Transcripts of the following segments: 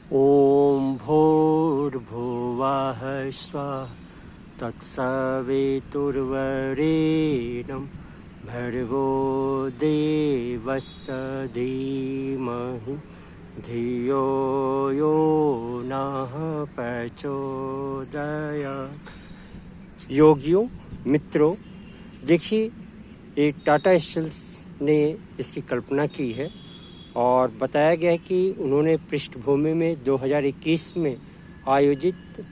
ॐ भूर्भुवः स्वः तत्सवितुर्वरेण्यं भर्गो देवस्य धीमहि धियो यो नः प्रचोदयात्। योगियों, मित्रों, देखिए एक टाटा स्टील्स ने इसकी कल्पना की है और बताया गया है कि उन्होंने पृष्ठभूमि में 2021 में आयोजित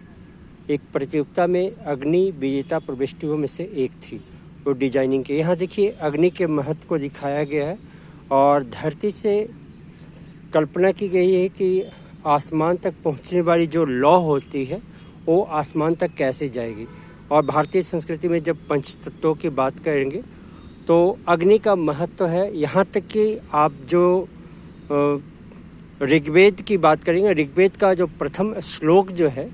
एक प्रतियोगिता में अग्नि विजेता प्रविष्टियों में से एक थी वो डिजाइनिंग के। यहाँ देखिए अग्नि के महत्व को दिखाया गया है और धरती से कल्पना की गई है कि आसमान तक पहुँचने वाली जो लौ होती है वो आसमान तक कैसे जाएगी। और भारतीय संस्कृति में जब पंचतत्वों की बात करेंगे तो अग्नि का महत्व है। यहाँ तक कि आप जो ऋग्वेद की बात करेंगे, ऋग्वेद का जो प्रथम श्लोक जो है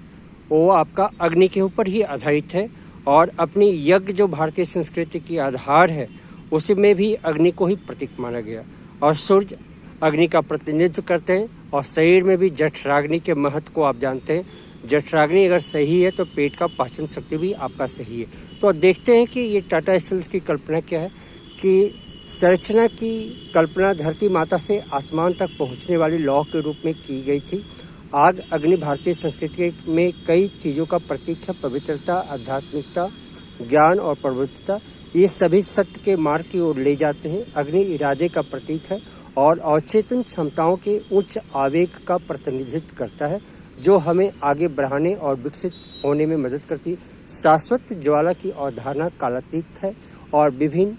वो आपका अग्नि के ऊपर ही आधारित है और अपनी यज्ञ जो भारतीय संस्कृति की आधार है उसमें भी अग्नि को ही प्रतीक माना गया। और सूर्य अग्नि का प्रतिनिधित्व करते हैं और शरीर में भी जठराग्नि के महत्व को आप जानते हैं। जठराग्नि अगर सही है तो पेट का पाचन शक्ति भी आपका सही है। तो देखते हैं कि ये टाटा स्टील्स की कल्पना क्या है कि संरचना की कल्पना धरती माता से आसमान तक पहुंचने वाली लौ के रूप में की गई थी। आग अग्नि भारतीय संस्कृति में कई चीज़ों का प्रतीक है। पवित्रता, आध्यात्मिकता, ज्ञान और प्रवृत्तिता, ये सभी सत्य के मार्ग की ओर ले जाते हैं। अग्नि इरादे का प्रतीक है और अवचेतन क्षमताओं के उच्च आवेग का प्रतिनिधित्व करता है जो हमें आगे बढ़ाने और विकसित होने में मदद करती है। शाश्वत ज्वाला की अवधारणा कालातीत है और विभिन्न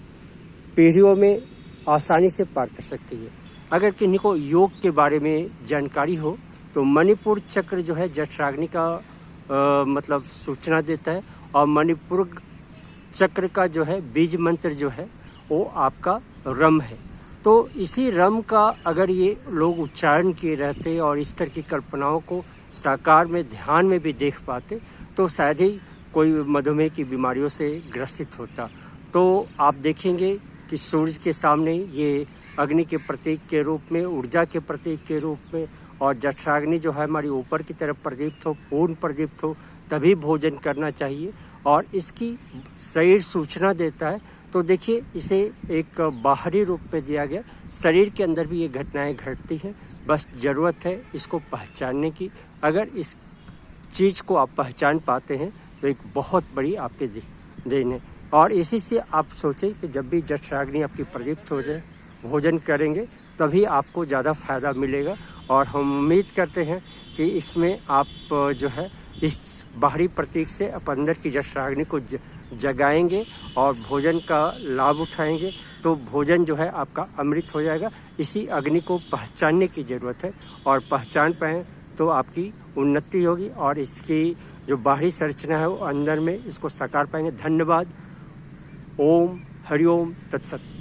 पीढ़ियों में आसानी से पार कर सकती है। अगर किन्हीं को योग के बारे में जानकारी हो तो मणिपुर चक्र जो है जठराग्नि का मतलब सूचना देता है और मणिपुर चक्र का जो है बीज मंत्र जो है वो आपका रम है। तो इसी रम का अगर ये लोग उच्चारण किए रहते और इस तरह की कल्पनाओं को साकार में ध्यान में भी देख पाते तो शायद ही कोई मधुमेह की बीमारियों से ग्रसित होता। तो आप देखेंगे कि सूर्य के सामने ये अग्नि के प्रतीक के रूप में, ऊर्जा के प्रतीक के रूप में और जठराग्नि जो है हमारी ऊपर की तरफ प्रदीप्त हो, पूर्ण प्रदीप्त हो तभी भोजन करना चाहिए और इसकी शरीर सूचना देता है। तो देखिए इसे एक बाहरी रूप में दिया गया। शरीर के अंदर भी ये घटनाएं घटती हैं, बस ज़रूरत है इसको पहचानने की। अगर इस चीज़ को आप पहचान पाते हैं तो एक बहुत बड़ी आपके देन है। और इसी से आप सोचें कि जब भी जठराग्नि आपकी प्रदीप्त हो जाए, भोजन करेंगे तभी आपको ज़्यादा फायदा मिलेगा। और हम उम्मीद करते हैं कि इसमें आप जो है इस बाहरी प्रतीक से आप अंदर की जठराग्नि को जगाएंगे और भोजन का लाभ उठाएंगे तो भोजन जो है आपका अमृत हो जाएगा। इसी अग्नि को पहचानने की ज़रूरत है और पहचान पाएँ तो आपकी उन्नति होगी और इसकी जो बाहरी संरचना है वो अंदर में इसको साकार पाएंगे। धन्यवाद। ओम हरिओम तत्सत।